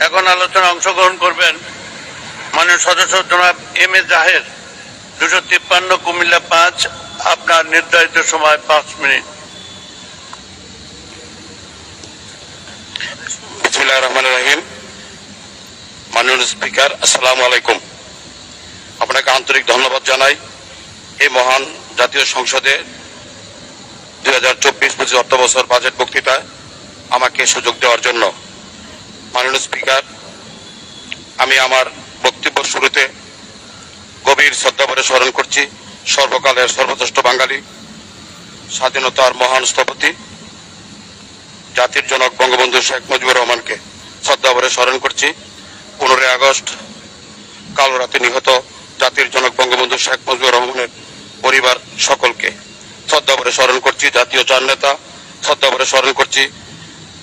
এখন আলোচনায় অংশগ্রহণ করবেন মাননীয় সদস্য জনাব এম এ জাহের, 253 কুমিল্লা 5। আপনার নির্ধারিত সময় 5 মিনিট। বিসমিল্লাহির রহমানির রহিম। মাননীয় স্পিকার, আসসালামু আলাইকুম। আপনাকে আন্তরিক ধন্যবাদ জানাই এই মহান জাতীয় সংসদে 2024-25 অর্থবছর বাজেট বক্তৃতায় আমাকে সুযোগ দেওয়ার জন্য। মাননীয় স্পিকার, আমি আমার বক্তব্য শুরুতে গভীর শ্রদ্ধাভরে স্মরণ করছি সর্বকালের সর্বশ্রেষ্ঠ বাঙালি, স্বাধীনতার মহান স্থপতি, জাতির জনক বঙ্গবন্ধু শেখ মুজিবুর রহমানকে শ্রদ্ধাভরে স্মরণ করছি। 15 আগস্ট কালো রাতে নিহত জাতির জনক বঙ্গবন্ধু শেখ মুজিবুর রহমানের পরিবার সকলকে শ্রদ্ধাভরে স্মরণ করছি। জাতীয় চার নেতা শ্রদ্ধাভরে স্মরণ করছি।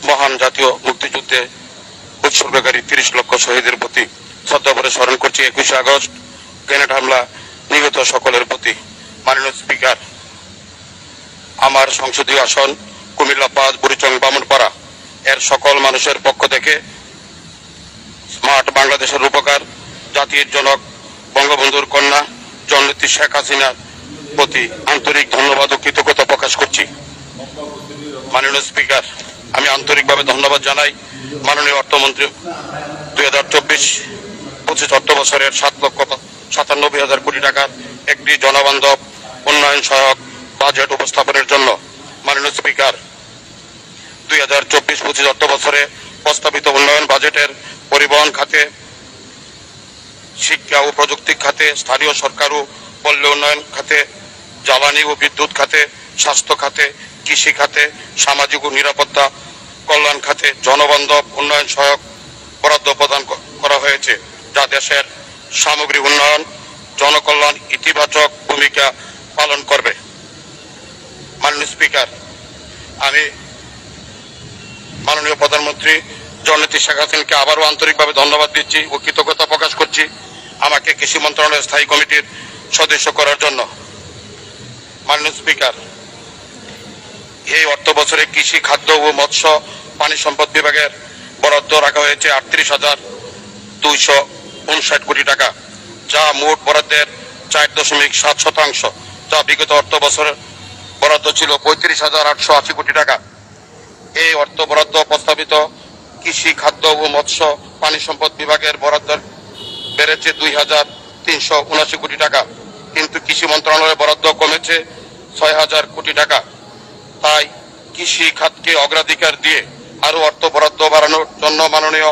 মহান জাতীয় মুক্তিযুদ্ধে উৎসর্গকারী 30 লক্ষ শহীদের প্রতি শ্রদ্ধাভরে স্মরণ করছি। 21 আগস্ট গ্রেনেড হামলা নিহত সকলের প্রতি। মাননীয় স্পিকার, আমার সংসদীয় আসন কুমিল্লা 5, বুড়িচং, বামুনপাড়া এর সকল মানুষের পক্ষ থেকে স্মার্ট বাংলাদেশের রূপকার জাতির জনক বঙ্গবন্ধুর কন্যা জননেত্রী শেখ হাসিনার প্রতি আন্তরিক ধন্যবাদ ও কৃতজ্ঞতা প্রকাশ করছি। মাননীয় স্পিকার, আমি আন্তরিকভাবে ধন্যবাদ জানাই মাননীয় অর্থমন্ত্রী 2024-25 অর্থ বছরের 7,97,000 কোটি টাকার একটি জনবান্ধব উন্নয়ন সহায়ক বাজেট উপস্থাপনের জন্য। মাননীয় স্পিকার, 2024-25 অর্থ বছরে প্রস্তাবিত উন্নয়ন বাজেটের পরিবহন খাতে, শিক্ষা ও প্রযুক্তি খাতে, স্থানীয় সরকার ও পল্লী উন্নয়ন খাতে, জ্বালানি ও বিদ্যুৎ খাতে, স্বাস্থ্য খাতে, কৃষি খাতে, সামাজিক ও নিরাপত্তা কল্যাণ খাতে জনবান্ধব উন্নয়ন সহায়ক বরাদ্দ প্রদান করা হয়েছে, যা দেশের সামগ্রিক উন্নয়ন জনকল্যাণ ইতিবাচক ভূমিকা পালন করবে। মাননীয় স্পিকার, আমি মাননীয় প্রধানমন্ত্রী জননেত্রী শেখ হাসিনাকে আবারও আন্তরিকভাবে ধন্যবাদ দিচ্ছি ও কৃতজ্ঞতা প্রকাশ করছি আমাকে কৃষি মন্ত্রণালয়ের স্থায়ী কমিটির সদস্য করার জন্য। মাননীয় স্পিকার, এই অর্থ বছরে কৃষি, খাদ্য ও মৎস্য পানি সম্পদ বিভাগের বরাদ্দ রাখা হয়েছে 38,259 কোটি টাকা, যা মোট বরাদ্দের 4.7%, যা বিগত অর্থ বছরের বরাদ্দ ছিল 35,880 কোটি টাকা। এই অর্থ বরাদ্দ প্রস্তাবিত কৃষি, খাদ্য ও মৎস্য পানি সম্পদ বিভাগের বরাদ্দ বেড়েছে 2,379 কোটি টাকা, কিন্তু কৃষি মন্ত্রণালয়ের বরাদ্দ কমেছে 6,000 কোটি টাকা। তাই কৃষি খাতকে অগ্রাধিকার দিয়ে আরো অর্থ বরাদ্দ বাড়ানোর জন্য মাননীয়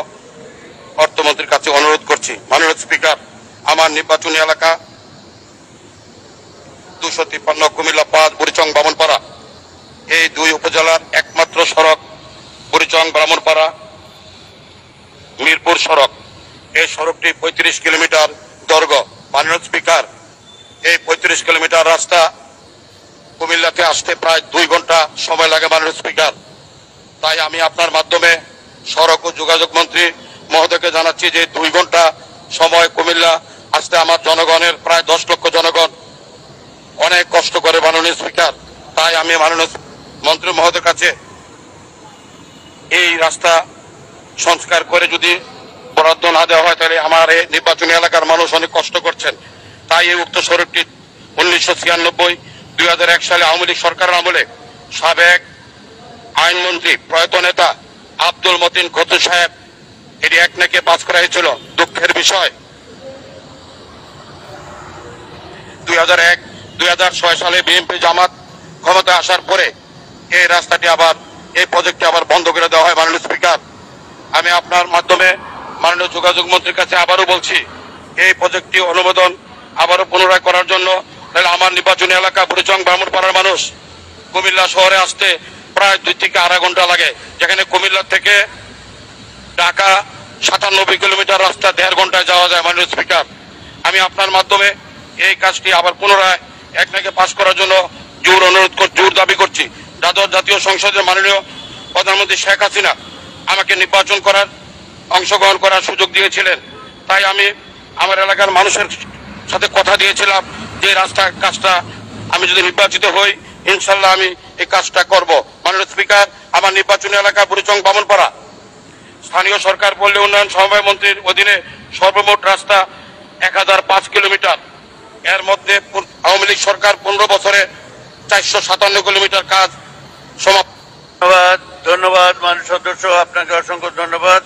অর্থমন্ত্রীর কাছে অনুরোধ করছি। মাননীয় স্পিকার, আমার নির্বাচনী এলাকা 253 কুমিল্লা 5, বুড়িচং, বামুনপাড়া এই দুই উপজেলার একমাত্র সড়ক বুড়িচং ব্রাহ্মণপাড়া মিরপুর সড়ক। এই সড়কটি 35 কিলোমিটার দৈর্ঘ্য। মাননীয় স্পিকার, এই 35 কিলোমিটার রাস্তা কুমিল্লাতে আসতে প্রায় 2 ঘন্টা সময় লাগে। মাননীয় স্পিকার, তাই আমি আপনার মাধ্যমে সড়ক ও যোগাযোগ মন্ত্রী মহোদয়কে জানাচ্ছি যে 2 ঘন্টা সময় কুমিল্লা আসতে আমার জনগণের প্রায় 10 লক্ষ জনগণ অনেক কষ্ট করে। মাননীয় স্পিকার, তাই আমি মাননীয় মন্ত্রী মহোদয়ের কাছে এই রাস্তা সংস্কার করে যদি বরাদ্দ না দেওয়া হয় তাহলে আমার এই নির্বাচনী এলাকার মানুষ অনেক কষ্ট করছেন। তাই এই উক্ত সড়কটি 1996-2001 সালে আওয়ামী লীগ সরকারের আমলে সাবেক আইনমন্ত্রী প্রয়াত নেতা আব্দুল মতিন খোকন সাহেব এটি একনেকে পাস করা হয়েছিল। দুঃখের বিষয় 2001-2006 সালে বিএনপি জামাত ক্ষমতায় আসার পরে এই রাস্তাটি আবার, এই প্রজেক্টটি আবার বন্ধ করে দেওয়া হয়। মাননীয় স্পিকার, আমি আপনার মাধ্যমে মাননীয় যোগাযোগ মন্ত্রীর কাছে আবারও বলছি এই প্রজেক্টটি অনুমোদন আবারও পুনরায় করার জন্য। তাহলে আমার নির্বাচনী এলাকা বুড়িচং ব্রাহ্মণপাড়ার মানুষ কুমিল্লা শহরে আসতে প্রায় 2 থেকে 2.5 ঘন্টা লাগে, যেখানে কুমিল্লা থেকে ঢাকা 97 কিলোমিটার রাস্তা 1.5 ঘন্টায় যাওয়া যায়। মাননীয় স্পিকার, আমি আপনার মাধ্যমে এই কাজটি আবার পুনরায় একনাকে পাস করার জন্য জোর দাবি করছি। জাতীয় সংসদের মাননীয় প্রধানমন্ত্রী শেখ হাসিনা আমাকে নির্বাচন করার, অংশগ্রহণ করার সুযোগ দিয়েছিলেন। তাই আমি আমার এলাকার মানুষের সাথে কথা দিয়েছিলাম যে রাস্তার কাজটা আমি যদি নির্বাচিত হই ইনশাল্লাহ আমি এই কাজটা করব। মাননীয় স্পিকার, আমার নির্বাচনী এলাকা বুড়িচং বামুনপাড়া স্থানীয় সরকার পল্লী উন্নয়ন সমবায় মন্ত্রীর অধীনে সর্বমোট রাস্তা 1005 কিলোমিটার। এর মধ্যে আওয়ামী লীগ সরকার 15 বছরে 457 কিলোমিটার কাজ সমাপ্ত। ধন্যবাদ মাননীয় সদস্য, আপনাকে অসংখ্য ধন্যবাদ।